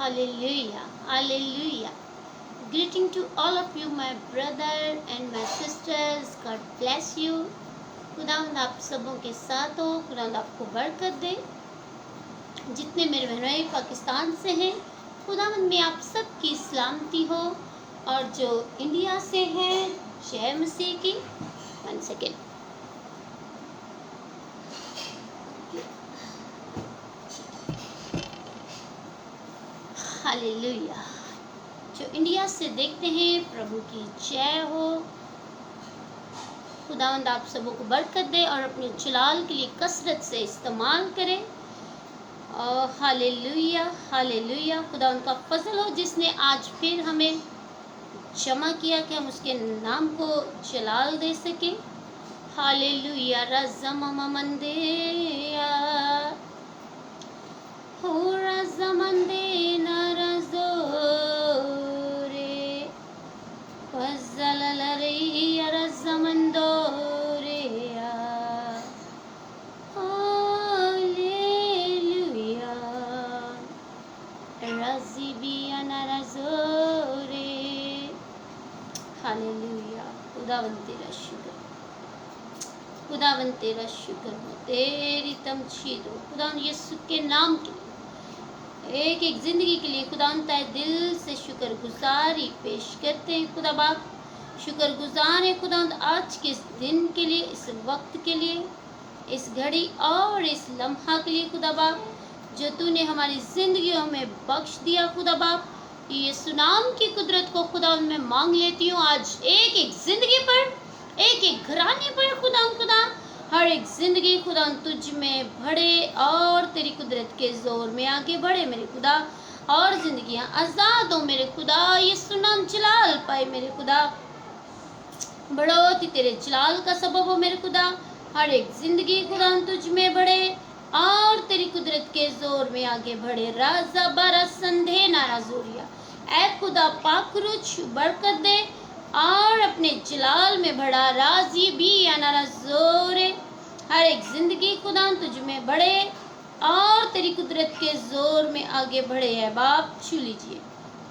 Hallelujah. Hallelujah. Greeting to all of you, my brother and my sisters. God bless you. खुदावंद आप सबों के साथ हो। खुदावंद आपको बरकत दे। जितने मेरे बहनोई पाकिस्तान से हैं, खुदावंद में आप सबकी सलामती हो। और जो इंडिया से हैं, जय मसीह की। 1 सेकेंड। हालेलुया। जो इंडिया से देखते हैं, प्रभु की जय हो। खुदावंद आप सबों को बरकत दे और अपने जलाल के लिए कसरत से इस्तेमाल करे। Hallelujah hallelujah. खुदावंद का फजल हो जिसने आज फिर हमें जमा किया कि हम उसके नाम को जलाल दे सके। हालेलुया। रज़ममंदेया हो रज़मंदे नरज़ोरे फज़ललरिया रज़मंदोरेया। हालेलुया। रज़िबिया नरज़ोरे। हालेलुया। खुदावंद तेरा शुक्र, खुदावंद तेरा शुक्र हो, तेरी तमजीद हो। खुदावंद यीशु के नाम के एक एक जिंदगी के लिए खुदावंद तहे दिल से शुक्र गुजारी पेश करते हैं। खुदा बाप शुक्र गुजार है खुदावंद आज के इस दिन के लिए, इस वक्त के लिए, इस घड़ी और इस लम्हा के लिए। खुदा बाप जो तूने हमारी जिंदगियों में बख्श दिया। खुदा बाप यीशु नाम की कुदरत को खुदावंद मैं मांग लेती हूँ आज एक एक जिंदगी पर, एक एक घराने पर। खुदा हर एक जिंदगी खुदा तुझ में बढ़े और तेरी कुदरत के जोर में आगे बढ़े मेरे खुदा। और जिंदगियां आजाद हो मेरे खुदा। यीशु नाम जलाल पाए मेरे खुदा। बढ़ोती तेरे जलाल का सबब हो मेरे खुदा। हर एक जिंदगी खुदा तुझ में बढ़े और तेरी कुदरत के जोर में आगे बढ़े। राजा बारा संधे नाराजोरिया ऐ खुदा पाखरुच बरकत दे और अपने जलाल में बढ़ा। राजी भी या नाराजोरे हर एक जिंदगी खुदा तुझ में बढ़े और तेरी कुदरत के जोर में आगे बढ़े। है बाप छू लीजिए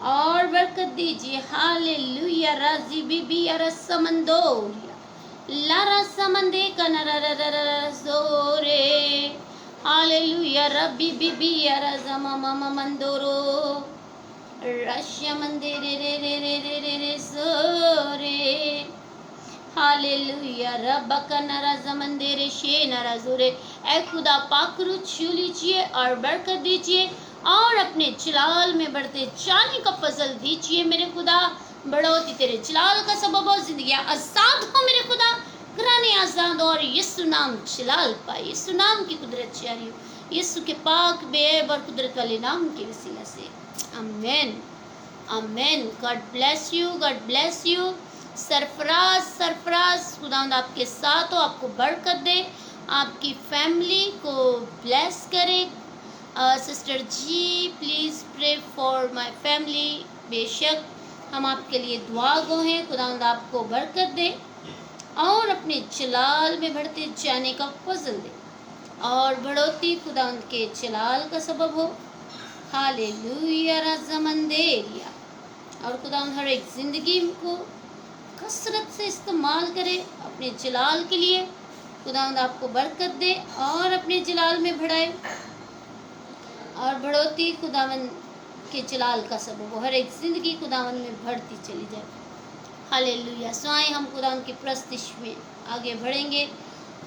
और बरकत दीजिए। हालेलुया। राजी बीबी या रसमंदोरिया लारा समंदे का नराजोरे। हालेलुया। रबी बीबी या रजमा मंदोरो रश्या मंदिरे रे रे रे रे रे रे सोरे। हालेलुया। रब्बका नराजमंदिरे शे नराजोरे ऐ खुदा पाकरू छू लीजिए और बरकत दीजिए और अपने जलाल में बढ़ते जाने का फजल दीजिए मेरे खुदा। बढ़ोती तेरे जलाल का सबब हो, जिंदगियां आजाद हो मेरे खुदा, घराने आजाद और यीशु नाम जलाल पाए, यीशु नाम की कुदरत जारी हो, यीशु के पाक बेब और कुदरत वाले नाम के वसीला से। आमीन आमीन। God bless you, God bless you. Sarfaraz Sarfaraz खुदावंद आपके साथ हो, आपको बरकत दे, आपकी फैमिली को ब्लेस करे। Sister ji please pray for my family. बेशक हम आपके लिए दुआ गो हैं। खुदावंद आपको बरकत दे और अपने जलाल में बढ़ते जाने का फजल दे और बढ़ोती खुदावंद के जलाल का सबब हो। हालेलुया। रज़मंदेरिया और खुदावंद हर एक ज़िंदगी को कसरत से इस्तेमाल करे अपने जलाल के लिए। खुदावंद आपको बरकत दे और अपने जलाल में बढ़ाए और बढ़ोती खुदावंद के जलाल का सबब हो। हर एक ज़िंदगी खुदावंद में बढ़ती चली जाए। हालेलुया। स्वाएं हम खुदावंद की प्रस्तिश में आगे बढ़ेंगे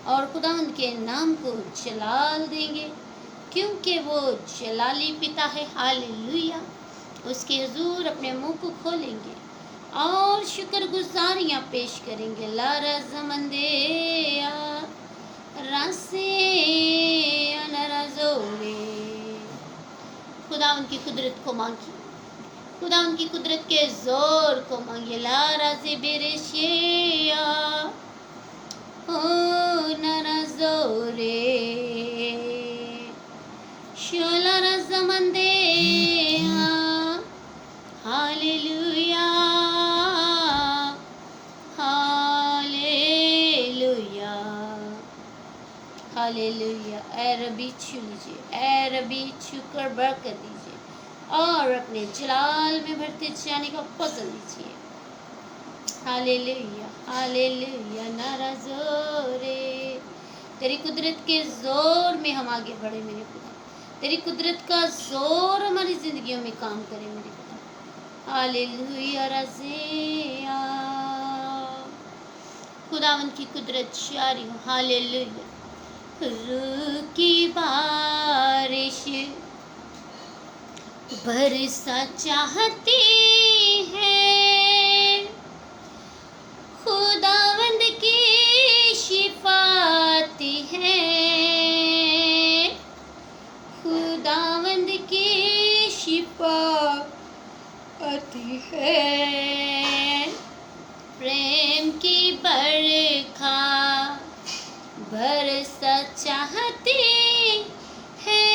और खुदावंद के नाम को जलाल देंगे क्योंकि वो जलाली पिता है। हालेलुया। उसके हुजूर अपने मुंह को खोलेंगे और शुक्र गुजारियाँ पेश करेंगे। ला रज़मंदे रासे नराजोरे। खुदा उनकी कुदरत को मांगिए, खुदा उनकी कुदरत के जोर को मांगिए। ला राजे बेरेशिया हो नराजोरे शोला रज़मंदे। Hallelujah hallelujah hallelujah. ऐ रबी छू लीजिए, ऐ रबी छू कर बरकत दीजिए اور اپنے جلال میں بڑھتے جانے کا فضل دیجیے۔ ہاللیلویا ہاللیلویا، نعرہ زورے، تیری قدرت کے زور میں ہم آگے بڑھے میرے خدا، تیری قدرت کا زور ہماری زندگیوں میں کام کرے میرے خدا۔ ہاللیلویا رضیا، خداوند کی قدرت جاری ہو۔ ہاللیلویا، روح کی بارش برسا چاہتی ہے، خداوند کی شفاعتی ہے، خداوند کی شفاعتی ہے، پریم کی برکھا برسا چاہتی ہے،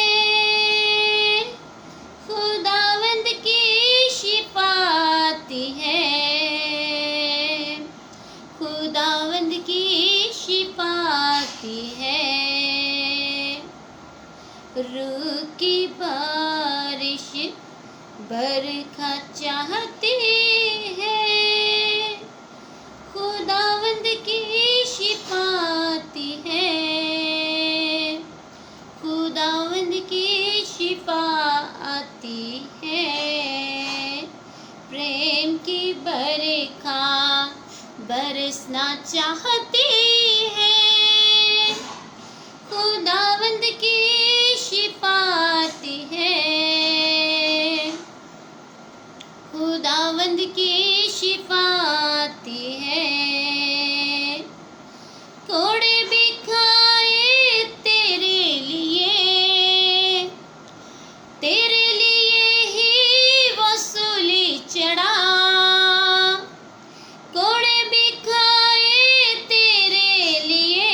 خداوند کی شفاعتی ہے، خداوند کی شفاعتی ہے، روح کی بارش برکھا چاہتی ہے، خداوند کی شفاعتی ہے، خداوند کی شفاعتی ہے، پریم کی برکھا برسنا چاہتی ہے، خداوند کی شفاعتی ہے، خداوند کی شفاعتی ہے، کوڑے بھی کھائے تیرے لیے ہی وہ سولی چڑھا، کوڑے بھی کھائے تیرے لیے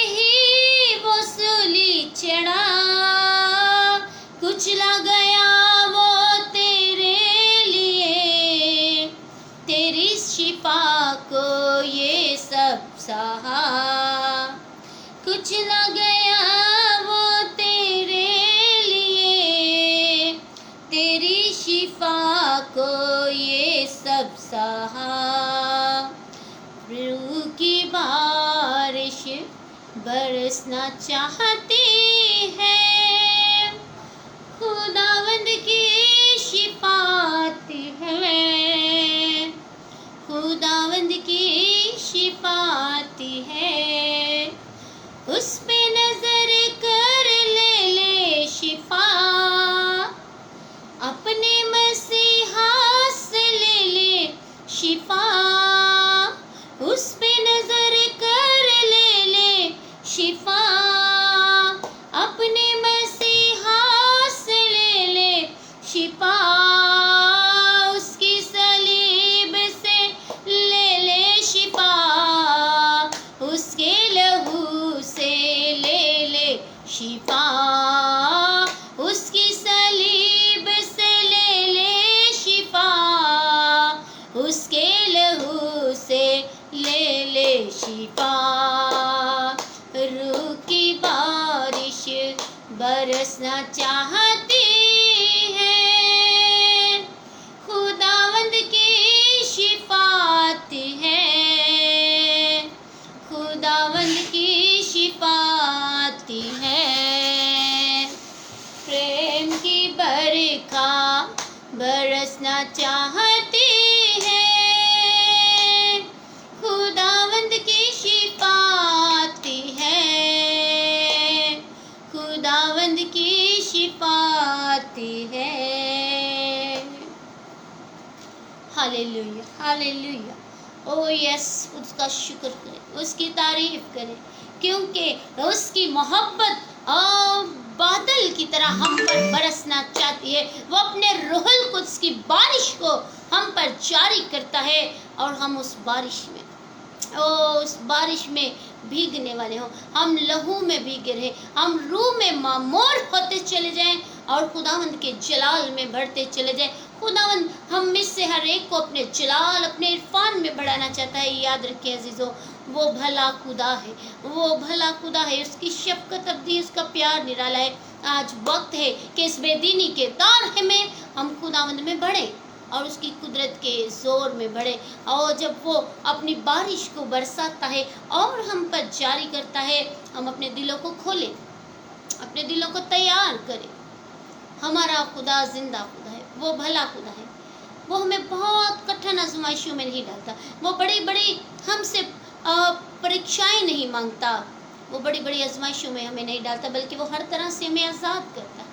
ہی وہ سولی چڑھا، کچلا گیا وہ تیرے لیے، تیری شفا کو یہ سب سہا، کچلا گیا وہ تیرے لیے، تیری شفا کو یہ سب سہا، روح کی بارش برسنا چاہتی ہے، خداوند کی شفاعتی ہے، خداوند کی شفاعتی ہے، اس پہ نظر کر لے شفا، اپنے مسیحا سے لے شفا، اس پہ نظر کر لے شفا، اپنے مسیحا سے لے شفا، اس کی صلیب سے لے شفا، اس کے لہو سے لے شفا، اس کی صلیب سے لے شفا، اس کے لہو سے لے شفا، روح کی بارش برسنا چاہتی ہے، خداوند کی شفاعتی ہے، خداوند کی شفاعتی ہے، پریم کی برکھا برسنا چاہتی ہے، خداوند کی شفاعتی ہے، خداوند کی شفاعتی ہے۔ ہاللیلویا ہاللیلویا، او یس، اس کا شکر کریں، اس کی تعریف کریں، کیونکہ اس کی محبت بادل کی طرح ہم پر برسنا چاہتی ہے، وہ اپنے روح القدس کی بارش کو ہم پر جاری کرتا ہے، اور ہم اس بارش میں بھیگنے والے ہوں، ہم لہو میں بھیگے رہے، ہم روح میں معمور ہوتے چلے جائیں، اور خداوند کے جلال میں بڑھتے چلے جائیں۔ خداوند ہم میں سے ہر ایک کو اپنے جلال، اپنے عرفان میں بڑھانا چاہتا ہے۔ یاد رکھیں عزیزو، وہ بھلا خدا ہے، وہ بھلا خدا ہے، اس کی شفقت ابدی، اس کا پیار نرالا ہے۔ आज वक्त है कि इस बेदीनी के दौर में हम खुदावंद में बढ़े और उसकी कुदरत के ज़ोर में बढ़े। और जब वो अपनी बारिश को बरसाता है और हम पर जारी करता है, हम अपने दिलों को खोलें, अपने दिलों को तैयार करें। हमारा खुदा जिंदा खुदा है, वो भला खुदा है। वो हमें बहुत कठिन आजमाइशों में नहीं डालता। वो बड़ी बड़ी हमसे परीक्षाएं नहीं मांगता। वो बड़ी बड़ी आजमाइशों में हमें नहीं डालता, बल्कि वो हर तरह से हमें आज़ाद करता है।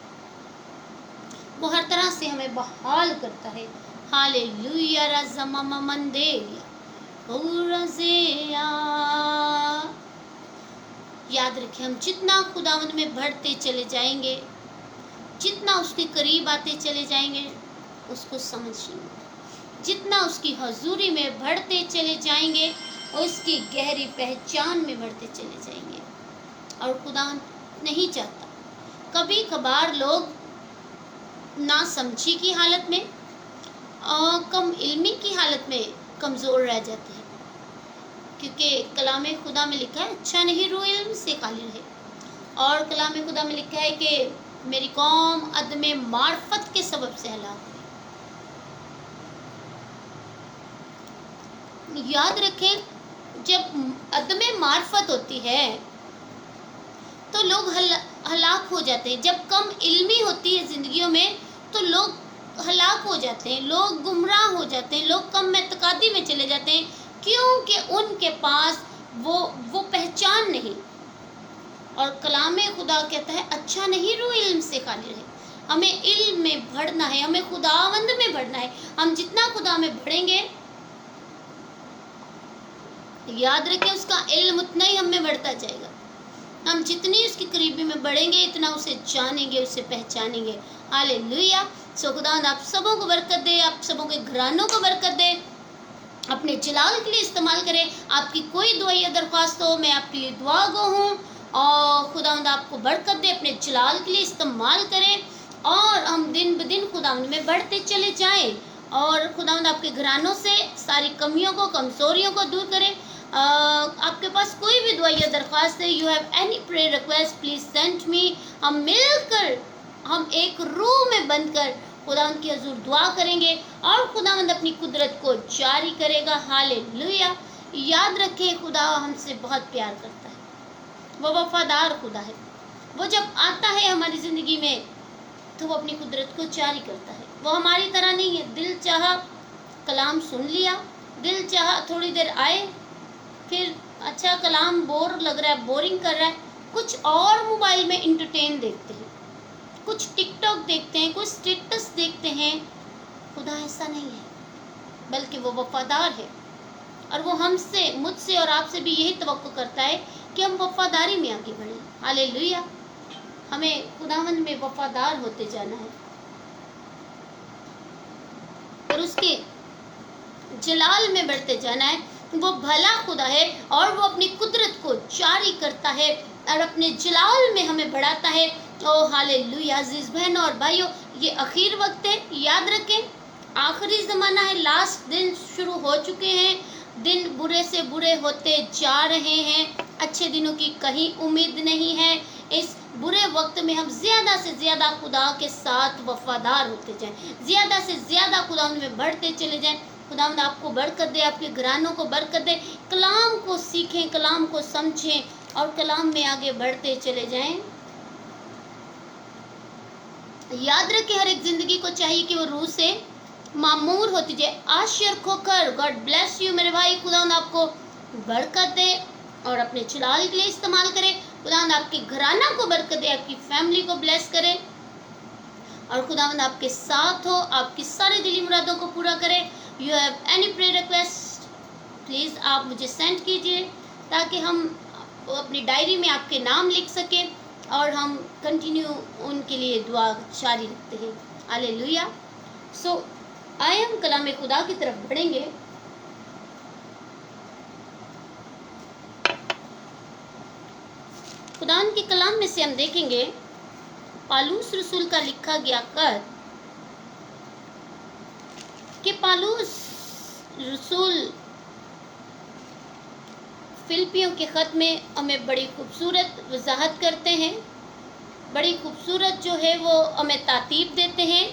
वो हर तरह से हमें बहाल करता है। हालेलुया रज़मामा मंदेरिया याद रखें, हम जितना खुदावंद में बढ़ते चले जाएंगे, जितना उसके करीब आते चले जाएंगे, उसको समझेंगे, जितना उसकी हजूरी में बढ़ते चले जाएंगे, उसकी गहरी पहचान में बढ़ते चले जाएंगे। और खुदा नहीं चाहता, कभी कभार लोग ना समझी की हालत में और कम इल्मी की हालत में कमज़ोर रह जाते हैं, क्योंकि कलाम खुदा में लिखा है, अच्छा नहीं रू इल्म से खाली रहे। और कलाम खुदा में लिखा है कि मेरी कौम अदमे मार्फत के सबब से हलाक हुई। याद रखें, जब अदमे मार्फत होती है तो लोग हलाक हो जाते हैं। जब कम इल्मी होती है ज़िंदगियों में तो लोग हलाक हो जाते हैं, लोग गुमराह हो जाते हैं, लोग कम एतकादी में चले जाते हैं, क्योंकि उनके पास वो पहचान नहीं। और कलाम खुदा कहता है, अच्छा नहीं रू इल्म से खाली रहे। हमें इल्म में बढ़ना है, हमें खुदावंद में बढ़ना है। हम जितना खुदा में बढ़ेंगे, याद रखें, उसका इल्म उतना ही हमें बढ़ता जाएगा। हम जितनी उसकी करीबी में बढ़ेंगे, इतना उसे जानेंगे, उसे पहचानेंगे। हालेलुया। सो खुदावंद आप सबों को बरकत दे, आप सबों के घरानों को बरकत दे, अपने जलाल के लिए इस्तेमाल करें। आपकी कोई दुआ या दरख्वास्त हो, मैं आपके लिए दुआ गो हूँ। और खुदावंद आपको बरकत दे, अपने जलाल के लिए इस्तेमाल करें और हम दिन ब दिन खुदावंद में बढ़ते चले जाएं। और खुदावंद आपके घरानों से सारी कमियों को, कमजोरियों को दूर करें। आपके पास कोई भी दुआ या दरख्वास्त है, you have any prayer request, please send me. हम मिलकर, हम एक रूह में बनकर खुदावंद की हजूर दुआ करेंगे और खुदावंद अपनी कुदरत को जारी करेगा। हालेलुया। याद रखें, खुदा हमसे बहुत प्यार करता है, वो वफादार खुदा है। वो जब आता है हमारी ज़िंदगी में तो वो अपनी कुदरत को जारी करता है। वो हमारी तरह नहीं है, दिल चाहा कलाम सुन लिया, दिल चाहा थोड़ी देर आए, फिर अच्छा कलाम बोर लग रहा है, बोरिंग कर रहा है, कुछ और मोबाइल में इंटरटेन देखते हैं, कुछ टिकटॉक देखते हैं, कुछ स्टेटस देखते हैं। खुदा ऐसा नहीं है, बल्कि वो वफादार है। और वो हमसे, मुझसे और आपसे भी यही तवक्को करता है कि हम वफादारी में आगे बढ़ें। हालेलुया। हमें खुदावंद में वफादार होते जाना है और उसके जलाल में बढ़ते जाना है। वो भला खुदा है और वो अपनी कुदरत को जारी करता है और अपने जलाल में हमें बढ़ाता है। ओ हालेलुया। अजीज बहनों और भाइयों, ये आखिर वक्त है, याद रखें, आखिरी ज़माना है, लास्ट दिन शुरू हो चुके हैं, दिन बुरे से बुरे होते जा रहे हैं, अच्छे दिनों की कहीं उम्मीद नहीं है। इस बुरे वक्त में हम ज़्यादा से ज़्यादा खुदा के साथ वफादार होते जाएं, ज़्यादा से ज़्यादा खुदा में बढ़ते चले जाएं। खुदावंद आपको बरकत दे, आपके घरानों को बरकत दे। कलाम को सीखें, कलाम को समझें और कलाम में आगे बढ़ते चले जाएं। याद रखें, हर एक जिंदगी को चाहिए कि वो रूह से मामूर होती जाए। आशीर खोकर, गॉड ब्लेस यू मेरे भाई। खुदावंद आपको बरकत दे और अपने जलाल के लिए इस्तेमाल करे। खुदावंद आपके घराना को बरकत दे, आपकी फैमिली को ब्लेस करे और खुदावंद आपके साथ हो, आपकी सारी दिली मुरादों को पूरा करे। You have any prayer request, please आप मुझे सेंड कीजिए ताकि हम अपनी डायरी में आपके नाम लिख सकें और हम कंटिन्यू उनके लिए दुआ जारी रखते हैं। हालेलुया। सो आए हम कलाम खुदा की तरफ बढ़ेंगे। खुदान के कलाम में से हम देखेंगे पालूस रसूल का लिखा गया खत कि पालूस रसूल फिलिपियों के खत में हमें बड़ी खूबसूरत वजाहत करते हैं बड़ी खूबसूरत जो है वो हमें तातीब देते हैं।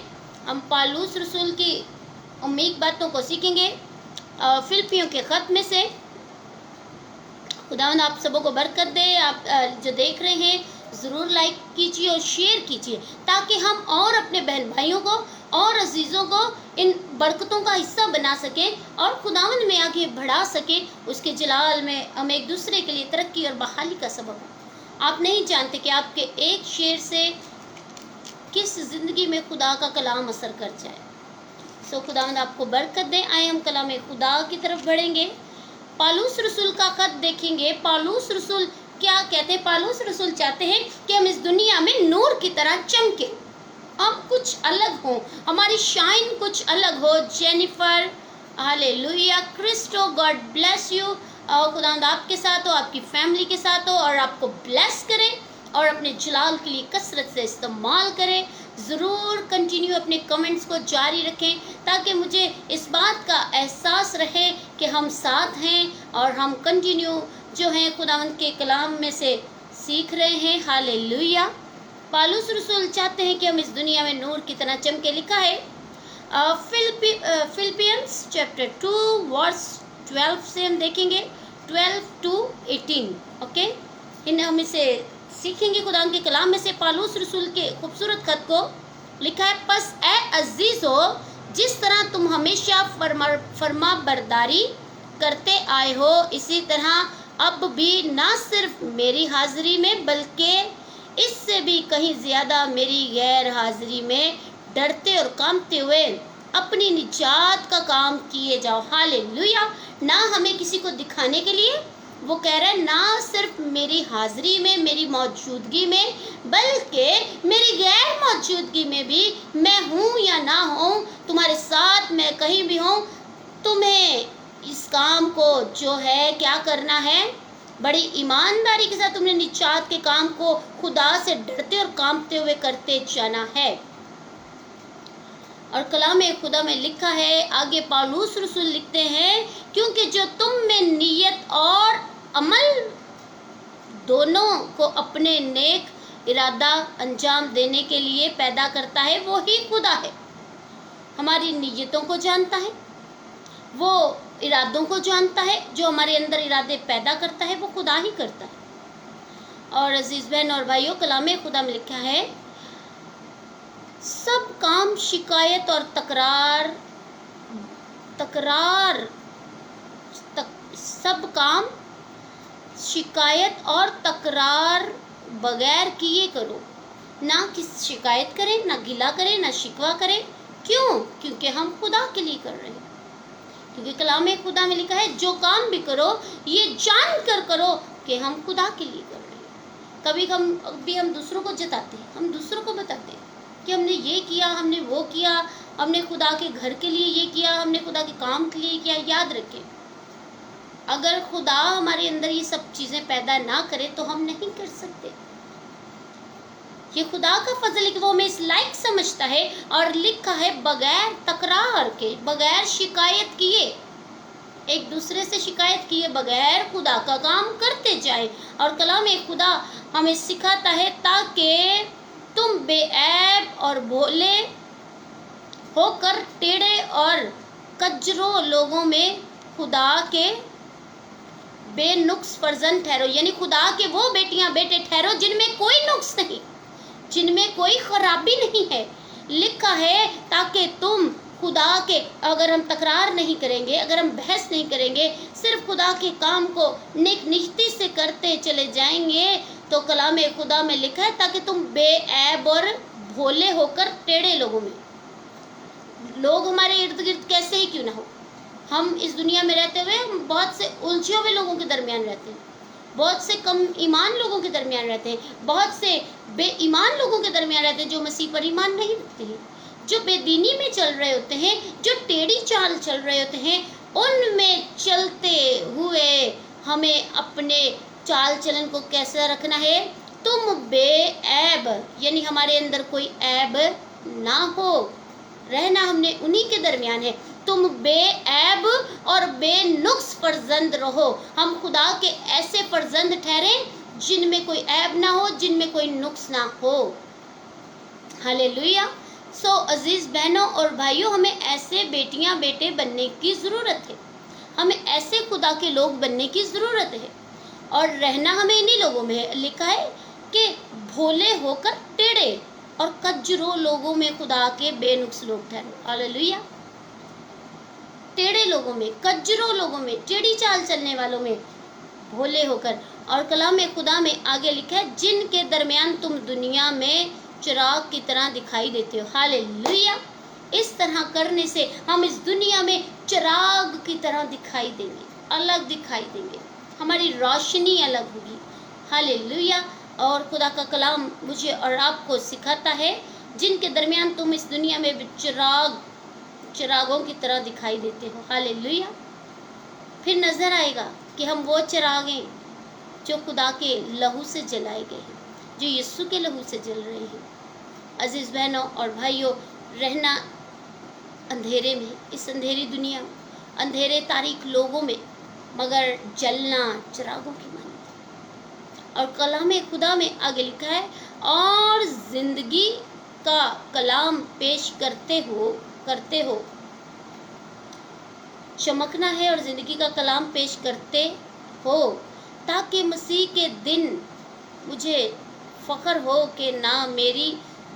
हम पालूस रसूल की अमीक बातों को सीखेंगे फिलिपियों के ख़त में से। खुदावंद आप सबों को बरकत दे। आप जो देख रहे हैं ज़रूर लाइक कीजिए और शेयर कीजिए, ताकि हम और अपने बहन भाइयों को और अजीज़ों को इन बरकतों का हिस्सा बना सकें और खुदावंद में आगे बढ़ा सकें। उसके जलाल में हम एक दूसरे के लिए तरक्की और बहाली का सबब हैं। आप नहीं जानते कि आपके एक शेयर से किस ज़िंदगी में खुदा का कलाम असर कर जाए। सो खुदावंद आपको बरकत दे। आए हम कलाम खुदा की तरफ बढ़ेंगे। पालूस रसूल का खत देखेंगे। पालूस रसूल क्या कहते हैं? पालूस रसूल चाहते हैं कि हम इस दुनिया में नूर की तरह चमके, हम कुछ अलग हों, हमारी शाइन कुछ अलग हो। जेनिफर, हालेलुया, क्रिस्टो, गॉड ब्लेस यू। खुदावंद आपके साथ हो, आपकी फैमिली के साथ हो और आपको ब्लेस करें और अपने जलाल के लिए कसरत से इस्तेमाल करें। ज़रूर कंटिन्यू अपने कमेंट्स को जारी रखें, ताकि मुझे इस बात का एहसास रहे कि हम साथ हैं और हम कंटिन्यू जो हैं खुदावंद के कलाम में से सीख रहे हैं। हालेलुया। पालूस रसूल चाहते हैं कि हम इस दुनिया में नूर की तरह चमके। लिखा है फिलिपियंस चैप्टर 2 वर्स 12 से हम देखेंगे 12 to 18। ओके, हम इसे सीखेंगे खुदावंद के कलाम में से। पालूस रसूल के खूबसूरत खत को लिखा है, बस ए अजीज हो, जिस तरह तुम हमेशा फरमा बरदारी करते आए हो, इसी तरह अब भी ना सिर्फ मेरी हाजिरी में बल्कि इससे भी कहीं ज़्यादा मेरी गैर हाजिरी में डरते और कांपते हुए अपनी निजात का काम किए जाओ। हालेलुया। ना हमें किसी को दिखाने के लिए, वो कह रहे हैं, ना सिर्फ मेरी हाजिरी में, मेरी मौजूदगी में, बल्कि मेरी गैर मौजूदगी में भी मैं हूँ या ना हूँ, तुम्हारे साथ मैं कहीं भी हूँ, तुम्हें इस काम को जो है क्या करना है, बड़ी ईमानदारी के साथ तुमने निजात के काम को खुदा से डरते और कांपते हुए करते जाना है। और कलाम खुदा में लिखा है, आगे पालूस रसूल लिखते हैं, क्योंकि जो तुम में नियत और अमल दोनों को अपने नेक इरादा अंजाम देने के लिए पैदा करता है, वो ही खुदा है। हमारी नियतों को जानता है, वो इरादों को जानता है, जो हमारे अंदर इरादे पैदा करता है वो खुदा ही करता है। और अजीज़ बहन और भाइयों, कलाम खुदा में लिखा है, सब काम शिकायत और सब काम शिकायत और तकरार बगैर किए करो। ना किस शिकायत करें, ना गिला करें, ना शिकवा करें। क्यों? क्योंकि हम खुदा के लिए कर रहे हैं। क्योंकि कलाम खुदा में लिखा है, जो काम भी करो ये जान कर करो कि हम खुदा के लिए कर रहे हैं। कभी हम दूसरों को जताते हैं, हम दूसरों को बताते हैं कि हमने ये किया, हमने वो किया, हमने खुदा के घर के लिए ये किया, हमने खुदा के काम के लिए किया। याद रखें, अगर खुदा हमारे अंदर ये सब चीज़ें पैदा ना करे तो हम नहीं कर सकते। ये खुदा का फजल है कि वो हमें इस लायक समझता है। और लिखा है, बगैर तकरार के, बगैर शिकायत किए, एक दूसरे से शिकायत किए बगैर खुदा का काम करते जाए। और कलाम खुदा हमें सिखाता है, ताकि तुम बेऐब और भोले होकर टेढ़े और कजरों लोगों में खुदा के बेनुक्स फर्जंद ठहरो। यानी खुदा के वो बेटियां बेटे ठहरो जिनमें कोई नुक्स नहीं, जिनमें कोई खराबी नहीं है। लिखा है, ताकि तुम खुदा के, अगर हम तकरार नहीं करेंगे, अगर हम बहस नहीं करेंगे, सिर्फ खुदा के काम को नेक निष्ठा से करते चले जाएंगे, तो कलाम खुदा में लिखा है, ताकि तुम बेऐब और भोले होकर टेढ़े लोगों में, लोग हमारे इर्द गिर्द कैसे ही क्यों ना हो, हम इस दुनिया में रहते हुए बहुत से उलझे हुए लोगों के दरमियान रहते हैं, बहुत से कम ईमान लोगों के दरमियान रहते हैं, बहुत से बेईमान लोगों के दरमियान रहते हैं, जो मसीह पर ईमान नहीं रखते हैं, जो बेदीनी में चल रहे होते हैं, जो टेढ़ी चाल चल रहे होते हैं। उनमें चलते हुए हमें अपने चाल चलन को कैसा रखना है? तुम बेऐब, यानी हमारे अंदर कोई ऐब ना हो, रहना हमने उन्हीं के दरमियान है। तुम बेऐब और बेनुक्स फर्जंद रहो। हम खुदा के ऐसे फर्जंद ठहरे जिनमें कोई ऐब ना हो, जिनमें कोई नुक्स ना हो। हालेलुया। सो अजीज बहनों और भाइयों, हमें ऐसे बेटियां बेटे बनने की ज़रूरत है। हमें ऐसे खुदा के लोग बनने की ज़रूरत है। और रहना हमें इन्हीं लोगों में है। लिखा है कि भोले होकर टेढ़े और कज्जरो लोगों में खुदा के बेनुक्स लोग ठहरे। हालेलुया। टेढ़े लोगों में, कज्जरो लोगों में, टेढ़ी चाल चलने वालों में भोले होकर। और कलाम खुदा में आगे लिखा है, जिनके दरमियान तुम दुनिया में चिराग की तरह दिखाई देते हो। हालेलुया। इस तरह करने से हम इस दुनिया में चिराग की तरह दिखाई देंगे, अलग दिखाई देंगे, हमारी रोशनी अलग होगी। हालेलुया। और खुदा का कलाम मुझे और आपको सिखाता है, जिनके दरमियान तुम इस दुनिया में चिरागों की तरह दिखाई देते हो। हालेलुया। फिर नजर आएगा कि हम वो चिराग हैं जो खुदा के लहू से जलाए गए हैं, जो यीशु के लहू से जल रहे हैं। अजीज बहनों और भाइयों, रहना अंधेरे में, इस अंधेरी दुनिया, अंधेरे तारीख लोगों में, मगर जलना चिरागों की मानी। और कलाम खुदा में आगे लिखा है, और जिंदगी का कलाम पेश करते हो चमकना है, और जिंदगी का कलाम पेश करते हो, ताकि मसीह के दिन मुझे फख्र हो कि ना मेरी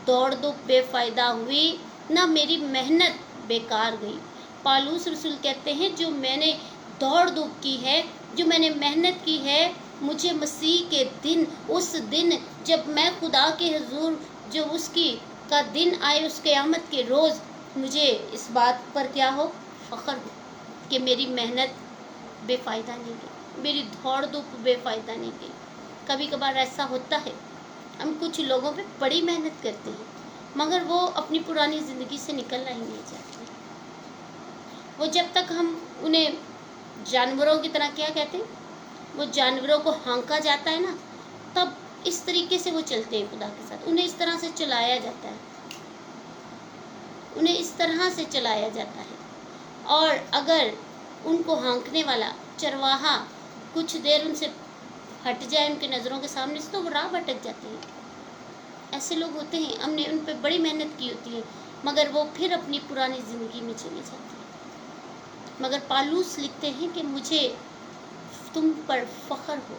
दौड़ धूप बेफायदा हुई, ना मेरी मेहनत बेकार गई। पालूस रसूल कहते हैं, जो मैंने दौड़ धूप की है, जो मैंने मेहनत की है, मुझे मसीह के दिन, उस दिन जब मैं खुदा के हुजूर, जो उसकी का दिन आए, उस क़यामत के रोज़, मुझे इस बात पर क्या हो, फख्र हो कि मेरी मेहनत बेफ़ायदा नहीं गई, मेरी दौड़ धूप बेफ़ायदा नहीं गई। कभी कभार ऐसा होता है, हम कुछ लोगों पे बड़ी मेहनत करते हैं, मगर वो अपनी पुरानी ज़िंदगी से निकलना ही नहीं चाहते। वो जब तक हम उन्हें जानवरों की तरह, क्या कहते हैं, वो जानवरों को हाँका जाता है ना, तब इस तरीके से वो चलते हैं खुदा के साथ। उन्हें इस तरह से चलाया जाता है, उन्हें इस तरह से चलाया जाता है। और अगर उनको हाँकने वाला चरवाहा कुछ देर उनसे हट जाए, उनके नज़रों के सामने से, तो वो राह भटक जाते हैं। ऐसे लोग होते हैं, हमने उन पर बड़ी मेहनत की होती है, मगर वो फिर अपनी पुरानी ज़िंदगी में चले जाते हैं। मगर पालूस लिखते हैं कि मुझे तुम पर फख्र हो,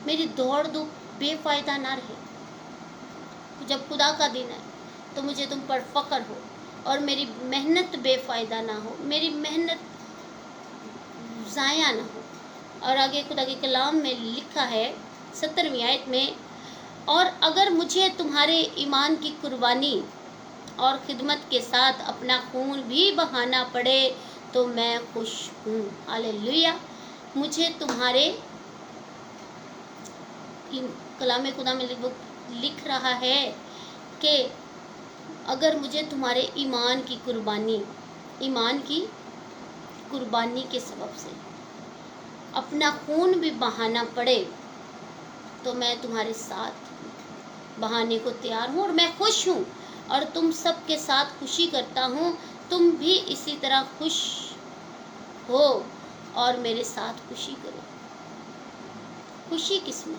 मेरी दौड़ धूप बेफ़ायदा ना रहे। जब खुदा का दिन है तो मुझे तुम पर फख्र हो, और मेरी मेहनत बेफ़ायदा ना हो, मेरी मेहनत ज़ाया ना हो। और आगे खुदा के कलाम में लिखा है 17वीं आयत में, और अगर मुझे तुम्हारे ईमान की कुर्बानी और खिदमत के साथ अपना खून भी बहाना पड़े तो मैं खुश हूँ। हालेलुया। मुझे तुम्हारे, कलाम खुदा में लिख रहा है कि अगर मुझे तुम्हारे ईमान की कुर्बानी के सबब से अपना खून भी बहाना पड़े तो मैं तुम्हारे साथ बहाने को तैयार हूँ, और मैं खुश हूँ, और तुम सब के साथ खुशी करता हूँ। तुम भी इसी तरह खुश हो और मेरे साथ खुशी करो। खुशी किस में?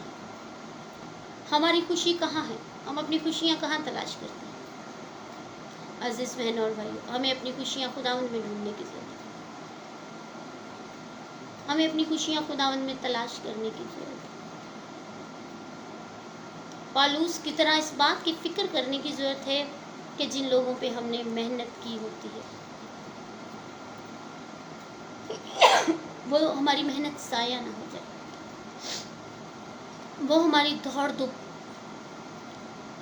हमारी खुशी कहाँ है? हम अपनी खुशियाँ कहाँ तलाश करते हैं? अजीज बहनों और भाइयों, हमें अपनी खुशियाँ खुदावंद में ढूंढने की जरूरत है। हमें अपनी खुशियाँ खुदावंद में तलाश करने की जरूरत है। पालूस की तरह इस बात की फिक्र करने की जरूरत है कि जिन लोगों पे हमने मेहनत की होती है, वो हमारी मेहनत ज़ाया ना हो जाए, वो हमारी दौड़ धूप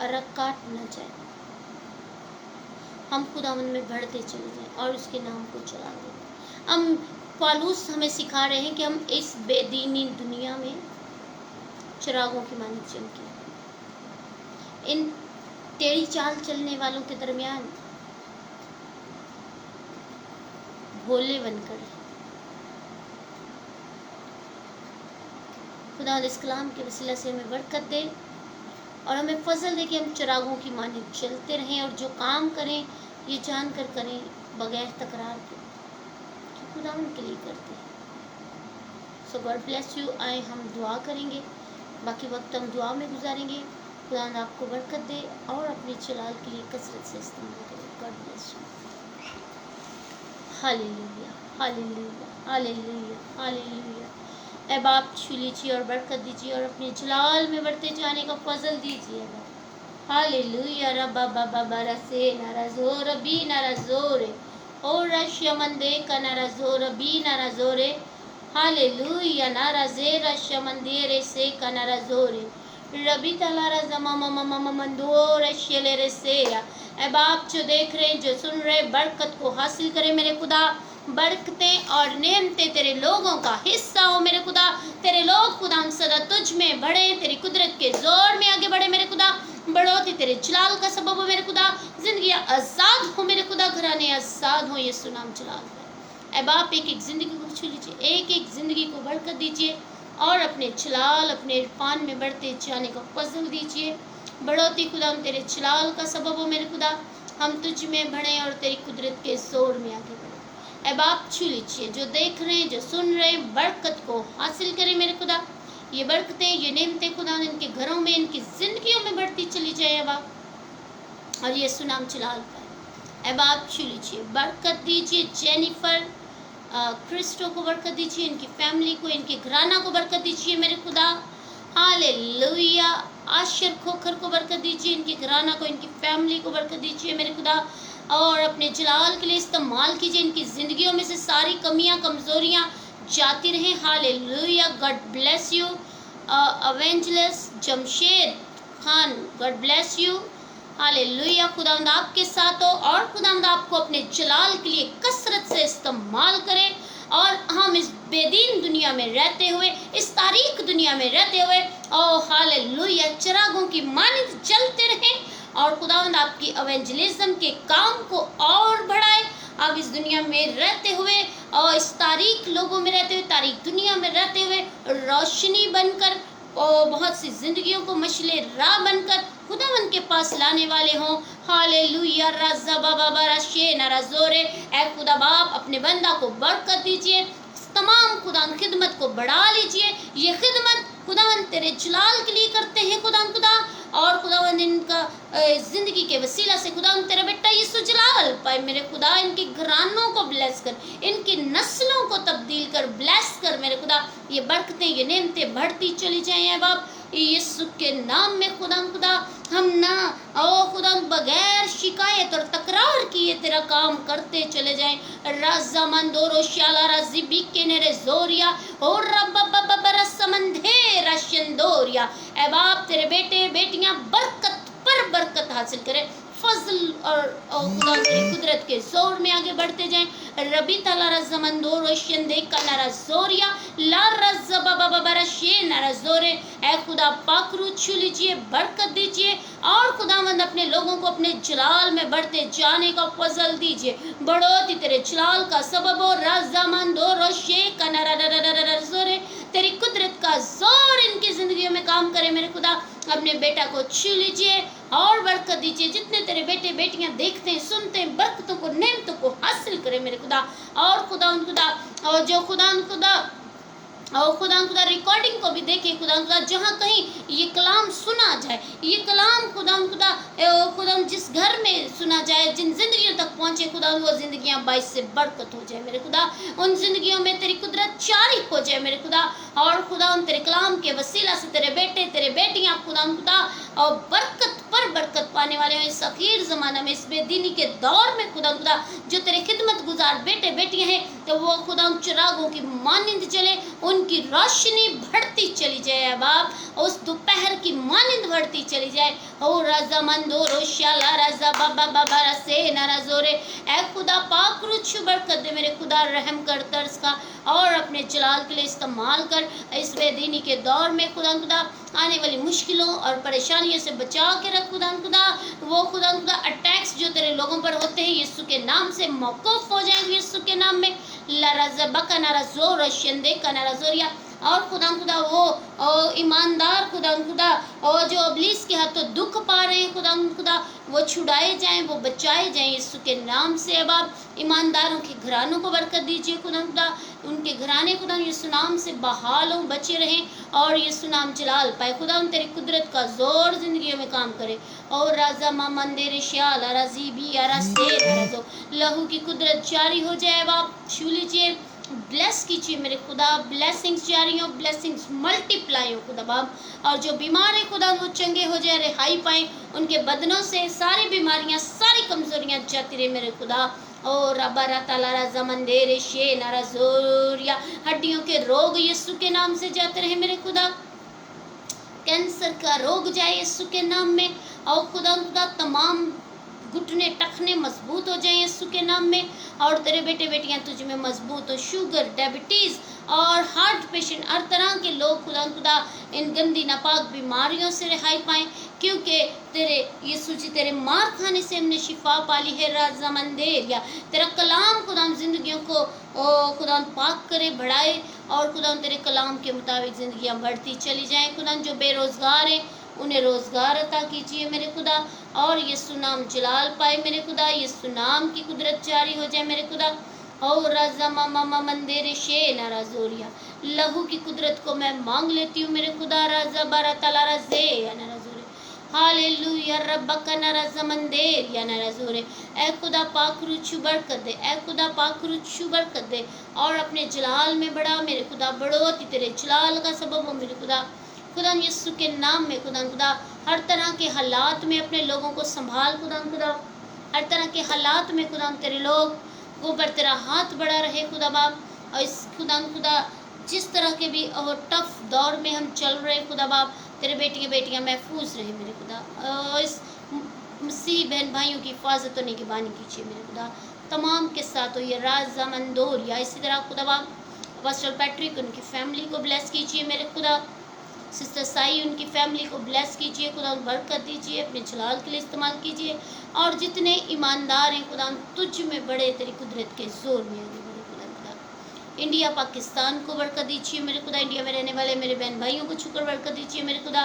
अरक काट ना जाए। हम खुदावंद में बढ़ते चले जाएं और उसके नाम को चला दें। हम पालूस हमें सिखा रहे हैं कि हम इस बेदीनी दुनिया में चिरागों की मानिक चमके, इन टेढ़ी चाल चलने वालों के दरमियान भोले बनकर। खुदा इस कलाम के वसीला से हमें बरकत दे और हमें फजल दे कि हम चिरागों की मानिक चलते रहें, और जो काम करें ये जान कर करें, बगैर तकरार के, कि खुदा उनके लिए करते हैं। सो गॉड ब्लेस यू। आए हम दुआ करेंगे, बाकी वक्त हम दुआ में गुजारेंगे। खुदा आपको बरकत दे और अपने जलाल के लिए कसरत से इस्तेमाल करे। God bless you. Hallelujah, hallelujah, hallelujah, hallelujah. ऐ बाप छू लीजिए और बरकत दीजिए और अपने जलाल में बढ़ते जाने का फजल दीजिए। हालेलुया। रब्बा बाबा बरसे नाराजोर बी नाराजोरे और रश्यमंदे का नाराजोर बी नाराजोरे। हालेलुया। नाराजे रश्यमंदे से का नाराजोरे रबी तलारा जमा ममा मंदो रश्यले रसेया। ऐ बाप जो देख रहे हैं, जो सुन रहे, बरकत को हासिल करे मेरे खुदा। बरकतें और नेमतें तेरे लोगों का हिस्सा हो मेरे खुदा। तेरे लोग खुदा सदा तुझ में बढ़े, तेरी कुदरत के जोर में आगे बढ़े मेरे खुदा। बढ़ोती तेरे जलाल का सबब हो मेरे खुदा। जिंदगी आजाद हो मेरे खुदा, घराने आजाद हो। यीशु नाम जलाल है। ऐ बाप एक एक जिंदगी को छू लीजिए, एक एक जिंदगी को बरकत दीजिए और अपने जलाल, अपने इरफान में बढ़ते जाने का फजल दीजिए। बढ़ोती खुदा हम तेरे जलाल का सबब हो मेरे खुदा। हम तुझ में बढ़े और तेरी कुदरत के जोर में आगे बढ़े। ऐ बाप छू लीजिए, जो देख रहे हैं, जो सुन रहे हैं, बरकत को हासिल करें मेरे खुदा। ये बरकतें, ये नेमतें खुदा इनके घरों में, इनकी जिंदगियों में बढ़ती चली जाए ऐ बाप। और ये सुनाम जलाल पाए। ऐ बाप छू लीजिए, बरकत दीजिए। जेनिफर क्रिस्टो को बरकत दीजिए, इनकी फैमिली को, इनके घराना को बरकत दीजिए मेरे खुदा। हालेलुया। आशर खोखर को बरकत दीजिए, इनके घराना को, इनकी फैमिली को बरकत दीजिए मेरे खुदा। और अपने जलाल के लिए इस्तेमाल कीजिए। इनकी ज़िंदगियों में से सारी कमियां, कमज़ोरियां जाती रहें। Hallelujah. God bless you. Evangelist Jamshed Khan, God bless you. Hallelujah. खुदावंद आपके साथ हो और खुदावंद आपको अपने जलाल के लिए कसरत से इस्तेमाल करे। और हम इस बेदीन दुनिया में रहते हुए, इस तारीख दुनिया में रहते हुए, ओ हालेलुया, चिरागों की मानिंद जलते रहें और खुदावंद आपकी एवेंजलिज्म के काम को और बढ़ाए। अब इस दुनिया में रहते हुए और इस तारीख लोगों में रहते हुए, तारीख दुनिया में रहते हुए रोशनी बनकर और बहुत सी जिंदगियों को मशले राह बनकर खुदावंद के पास लाने वाले हों। हालेलुया। रज़ा बाबा बरशे नराजोरे। ऐ खुदा बाप अपने बंदा को बरकत दीजिए। तमाम खुदावंद खिदमत को बढ़ा लीजिए। ये खिदमत खुदावंद तेरे जलाल के लिए करते हैं खुदा। और खुदावंद इनका जिंदगी के वसीला से खुदावंद तेरा बेटा यीशु जलाल पाए मेरे खुदा। इनके घरानों को ब्लेस कर, इनकी नस्लों को तब्दील कर, ब्लेस कर मेरे खुदा। ये बरकतें, ये नेमतें बढ़ती चली जाएं बाप, यीशु के नाम में खुदा। हम ना ओ खुदा बगैर शिकायत और तकरार किए तेरा काम करते चले जाएं। राजा मंदोरो शाला राजिबी के नेरे जोरिया और रब्बा बरसमंधे रशंदोरिया। ऐ बाप तेरे बेटे बेटियां बरकत पर बरकत हासिल करें, फजल और खुदा की कुदरत के जोर में आगे बढ़ते जाएं। रबी तला रज़मंदो रोशन देख का नारा जोरिया ला रज़बा बाबा बरशे नारा जोरे। ऐ खुदा पाकरू छू लीजिए, बरकत दीजिए और खुदावंद अपने लोगों को अपने जलाल में बढ़ते जाने का फजल दीजिए। बढ़ोती तेरे जलाल का सबब हो। रज़मंदो रोशे का नारा जोरे। तेरी कुदरत का जोर इनकी जिंदगियों में काम करे मेरे खुदा। अपने बेटा को छू लीजिए और बरकत दीजिए। जितने तेरे बेटे बेटियां देखते हैं, सुनते हैं, बरकतों को, नेमतों को हासिल करे मेरे खुदा। और खुदा और जो खुदा और खुदा रिकॉर्डिंग को भी देखे खुदा। जहाँ कहीं ये कलाम सुना जाए, ये कलाम खुदा जिस घर में सुना जाए, जिन जिंदगियों तक पहुँचे खुदा, वो जिंदगियाँ बाईस से बरकत हो जाए मेरे खुदा। उन जिंदगियों में तेरी कुदरत जारी हो जाए मेरे खुदा। और खुदा तेरे कलाम के वसीला से तेरे बेटे तेरे बेटियाँ खुदा और बरकत पर बरकत पाने वाले हैं। इस अखीर ज़माना में, इस बेदीनी के दौर में खुदा जो तेरे खिदमत गुजार बेटे बेटियाँ हैं, तो वो खुदा चिरागों की मानिंद चले, उनकी रोशनी बढ़ती चली जाए बाप। उस दोपहर की मानिंद बढ़ती चली जाए। हो रज़ा मंदो रोशाला रज़ा बाबा बाबा रसे नारा जोरे। ऐ खुदा पाक रुछ बरकत दे मेरे खुदा, रहम कर तर्स का और अपने जलाल के लिए इस्तेमाल कर। इस बेदीनी के दौर में खुदा आने वाली मुश्किलों और परेशानियों से बचा के रख खुदा। वो खुदा अटैक्स जो तेरे लोगों पर होते हैं, यीशु के नाम से मौकूफ हो जाएंगे। यीशु के नाम में लरज़बा का नारा जोर शंदे का नारा जोरिया। और खुदा वो ईमानदार खुदा और जो इब्लीस के हाथों दुख पा रहे हैं खुदा वो छुड़ाए जाएं, वो बचाए जाएं यीशु के नाम से। अब आप ईमानदारों के घरानों को बरकत दीजिए खुदा, उनके घराने खुदा यीशु नाम से बहाल हों, बचे रहें और यीशु नाम जलाल पाए खुदा। तेरी कुदरत का जोर जिंदगी में काम करे और राजा मंदिर श्याल राजीबी आरासे लहू की कुदरत जारी हो जाए। अब आप छू लीजिए, ब्लेस कीजिए मेरे खुदा, ब्लेसिंग्स जारी हो, ब्लेसिंग्स मल्टीप्लाई हो खुदा बाप। और जो बीमार है खुदा वो चंगे हो जाए, रिहाई पाए, उनके बदनों से सारी बीमारियां सारी कमजोरियां जाती रहे मेरे खुदा। और रबा ताला राजा मंदिर शे नाराजोरिया हड्डियों के रोग यीशु के नाम से जाते रहे मेरे खुदा। कैंसर का रोग जाए यीशु के नाम में। और खुदा तमाम घुटने टखने मजबूत हो जाएं यीशु के नाम में। और तेरे बेटे बेटियां तुझ में मजबूत हो, शुगर डायबिटीज और हार्ट पेशेंट हर तरह के लोग खुदा इन गंदी नापाक बीमारियों से रिहाई पाएं, क्योंकि तेरे यीशु जी तेरे मार खाने से हमने शिफा पाली है। राजा मंदिर या तेरा कलाम खुदा जिंदगियों को खुदा पाक करे, बढ़ाए और खुदा तेरे कलाम के मुताबिक जिंदगियां बढ़ती चली जाएं। खुदा जो बेरोजगार हैं उन्हें रोजगार अता कीजिए मेरे खुदा और यीशु नाम जलाल पाए मेरे खुदा। यीशु नाम की कुदरत जारी हो जाए मेरे खुदा। और राजा मामा मंदिर शे नाराजोरिया लहू की कुदरत को मैं मांग लेती हूँ मेरे खुदा। राजा बारा तला राजे या नाराजोरे हालेलुया रब्बका नाराजा मंदिर या नाराजोरे। ऐ खुदा पाक रुचु बरकत दे, ऐ खुदा पाक रुचु बरकत दे और अपने जलाल में बढ़ा मेरे खुदा। बढ़ोती तेरे जलाल का सबब हो मेरे खुदा। खुदा यीशु के नाम में खुदा हर तरह के हालात में अपने लोगों को संभाल खुदा हर तरह के हालात में खुदा तेरे लोग ऊपर तेरा हाथ बढ़ा रहे खुदा बाप। और इस खुदा जिस तरह के भी और टफ दौर में हम चल रहे खुदा बाप, तेरे बेटियां महफूज रहे मेरे खुदा। और इस मसीह बहन भाइयों की हिफाजत और निगरानी कीजिए मेरे खुदा, तमाम के साथ हो ये राजा मंदोर या इसी तरह खुदा बाप पास्टर पैट्रिक उनकी फैमिली को ब्लेस कीजिए मेरे खुदा। सिस्टर साई उनकी फैमिली को ब्लेस कीजिए खुदा, बरकत दीजिए, अपने जलाल के लिए इस्तेमाल कीजिए। और जितने ईमानदार हैं खुदा तुझ में बड़े, तेरी कुदरत के जोर में आगे बढ़े खुदा। इंडिया पाकिस्तान को बरकत दीजिए मेरे खुदा। इंडिया में रहने वाले मेरे बहन भाइयों को छुकर बरकत दीजिए मेरे खुदा।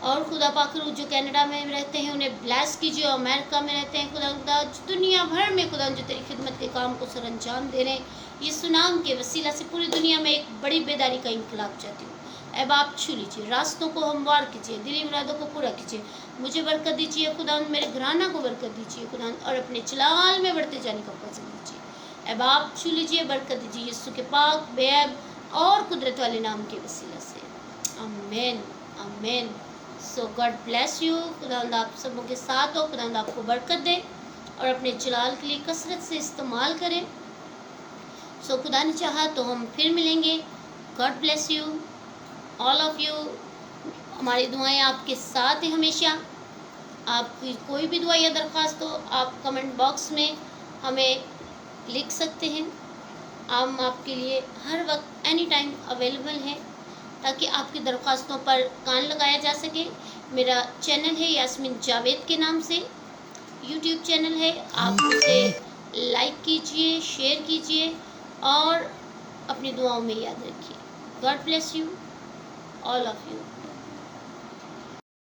और खुदा पाकरू जो कनाडा में रहते हैं उन्हें ब्लेस कीजिए, अमेरिका में रहते हैं खुदा दुनिया भर में खुदा जो तेरी खिदमत के काम को सर अंजाम दे रहे हैं, यीशु नाम के वसीला से पूरी दुनिया में एक बड़ी बेदारी का इंकलाब चाहती हूँ। अब आप छू लीजिए, रास्तों को हमवार कीजिए, दिली मुरादों को पूरा कीजिए, मुझे बरकत दीजिए खुदा, मेरे घराना को बरकत दीजिए खुदा और अपने जलाल में बढ़ते जाने का फजल दीजिए। अब आप छू लीजिए, बरकत दीजिए यीशु के पाक बेअब और कुदरत वाले नाम के वसीला से। आमीन आमीन। सो गॉड ब्लेस यू। खुदा आप सबों के साथ हो, खुदा आपको बरकत दे और अपने जलाल के लिए कसरत से इस्तेमाल करें। सो खुदा ने चाहा तो हम फिर मिलेंगे। God bless you all of you. हमारी दुआएं आपके साथ हैं हमेशा। आपकी कोई भी दुआ या दरख्वास्त हो आप कमेंट बॉक्स में हमें लिख सकते हैं। हम आपके लिए हर वक्त एनी टाइम अवेलेबल हैं ताकि आपकी दरख्वास्तों पर कान लगाया जा सके। मेरा चैनल है यास्मीन जावेद के नाम से, यूट्यूब चैनल है। आप उसे लाइक कीजिए, शेयर कीजिए और अपनी दुआओं में याद रखिए। God bless you all of you।